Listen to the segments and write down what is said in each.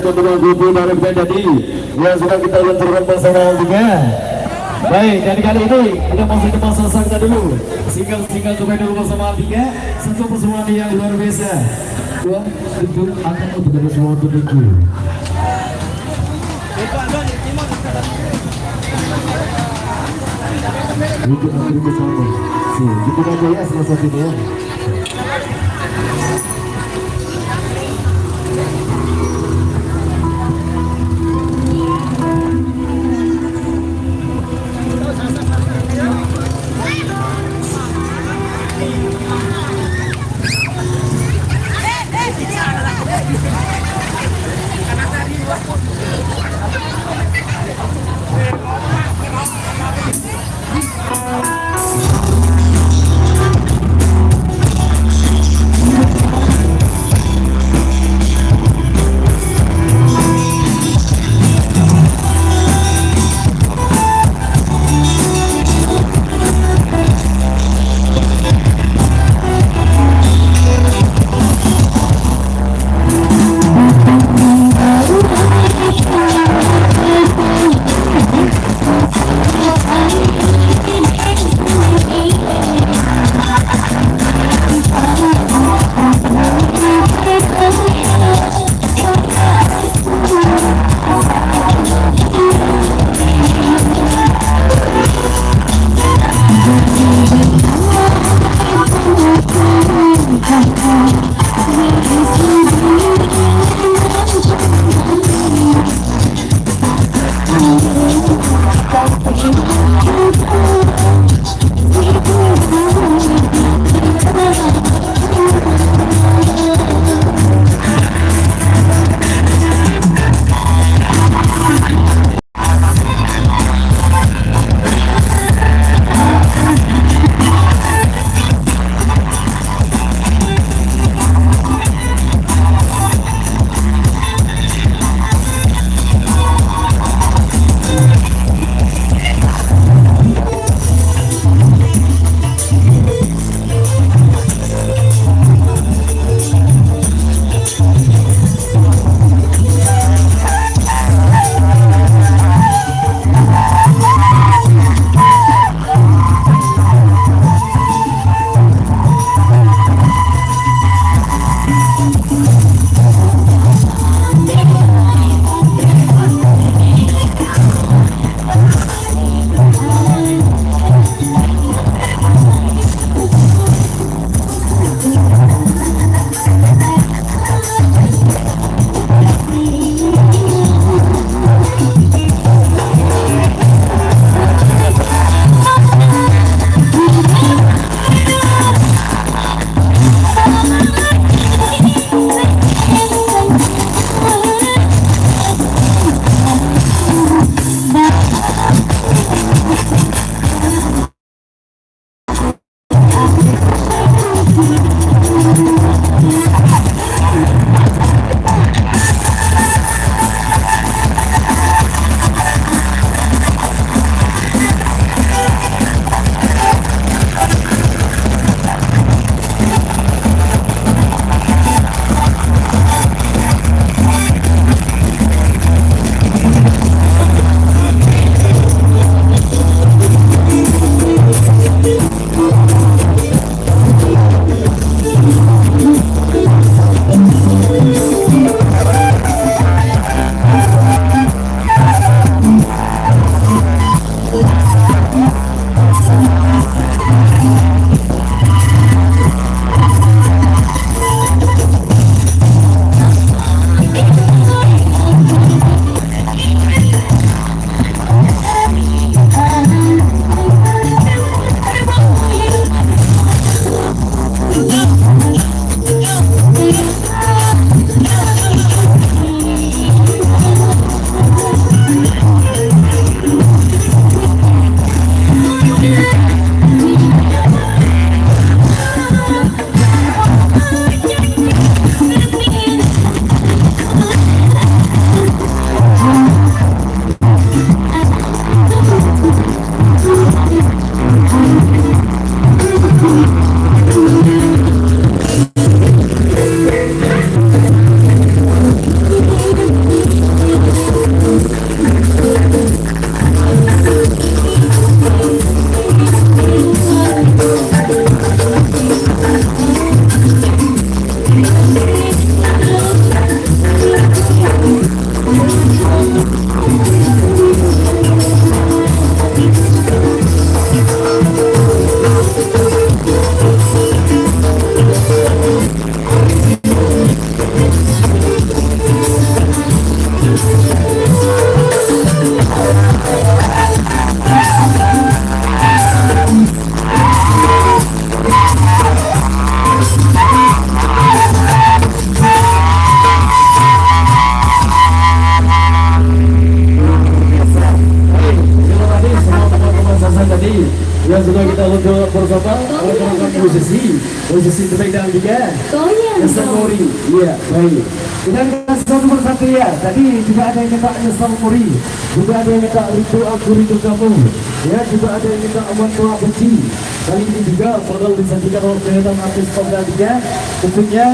kedua kubu dari jadi yang sudah kita lenturkan bersama juga. Baik, dan kali ini kita masuk ke masa sakta dulu. Single coba dulu bersama tiga. Satu persembahan yang luar biasa. Dua, itu akan menjadi suatu minggu. Itu akan bersama. Itu aja ya salah satunya. pasang tadi yang sudah kita luncur bersama rekan-rekan posisi terbaik dalam liga Nestamori. Iya, baik. Dan satu persatu ya. Tadi juga ada yang minta Nestamori, juga ada yang minta Rito Agurito kamu, ya juga ada yang minta Aman Tua Beci. Kali ini juga bakal disajikan oleh kelihatan artis Pemda Liga. Tentunya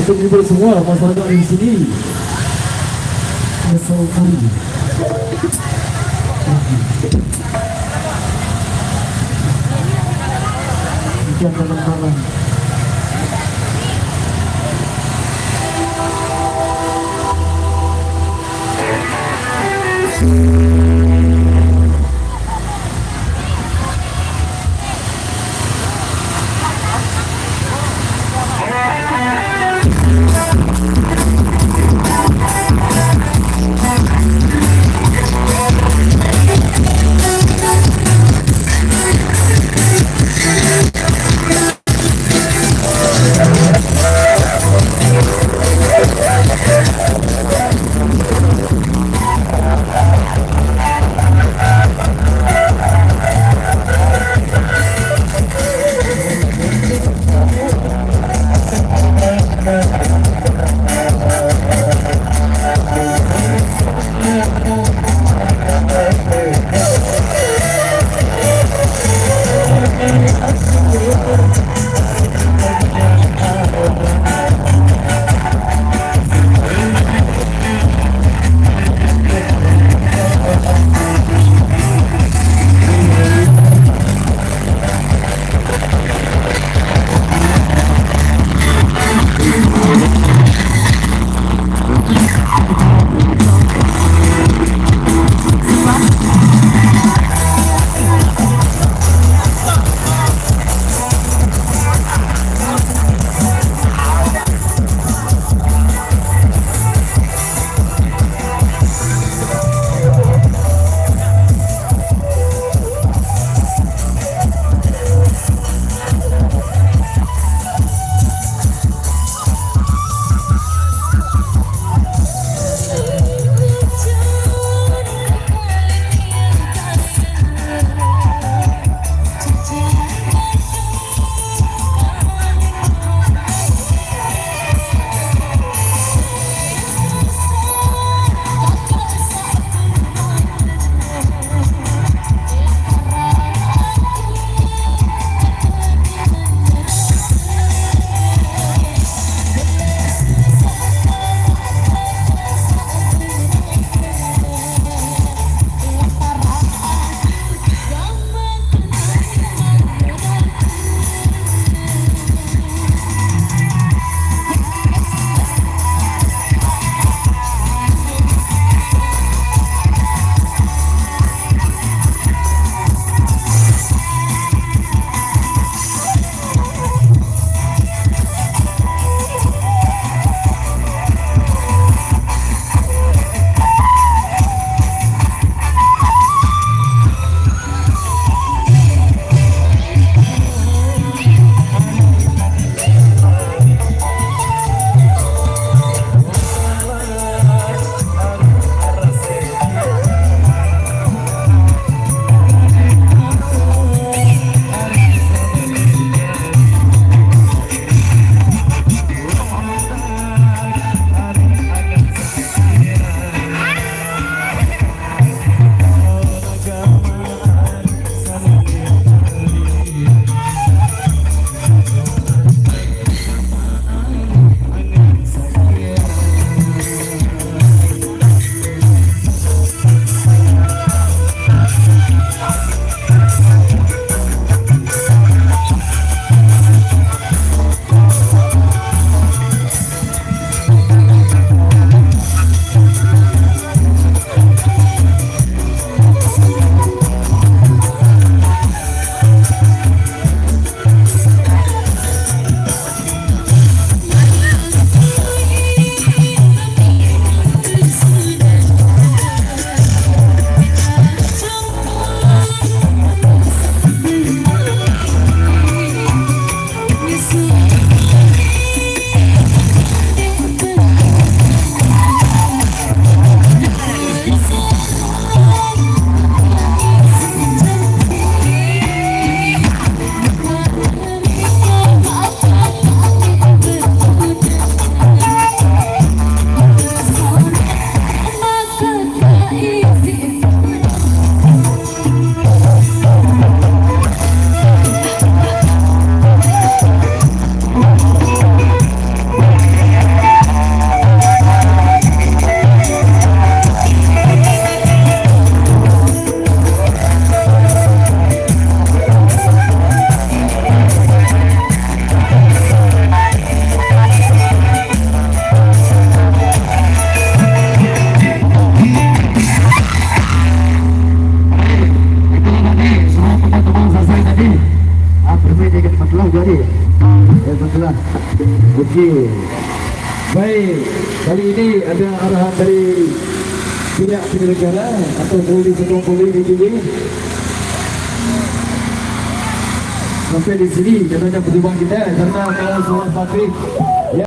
untuk ibu semua masyarakat di sini. Nestamori. Teman-teman Belum jadi. Ya betul. Okey. Baik, kali ini ada arahan dari pihak penyelenggara atau polis atau polis di sini. Sampai di sini katanya perjumpaan kita karena kalau soal Patrick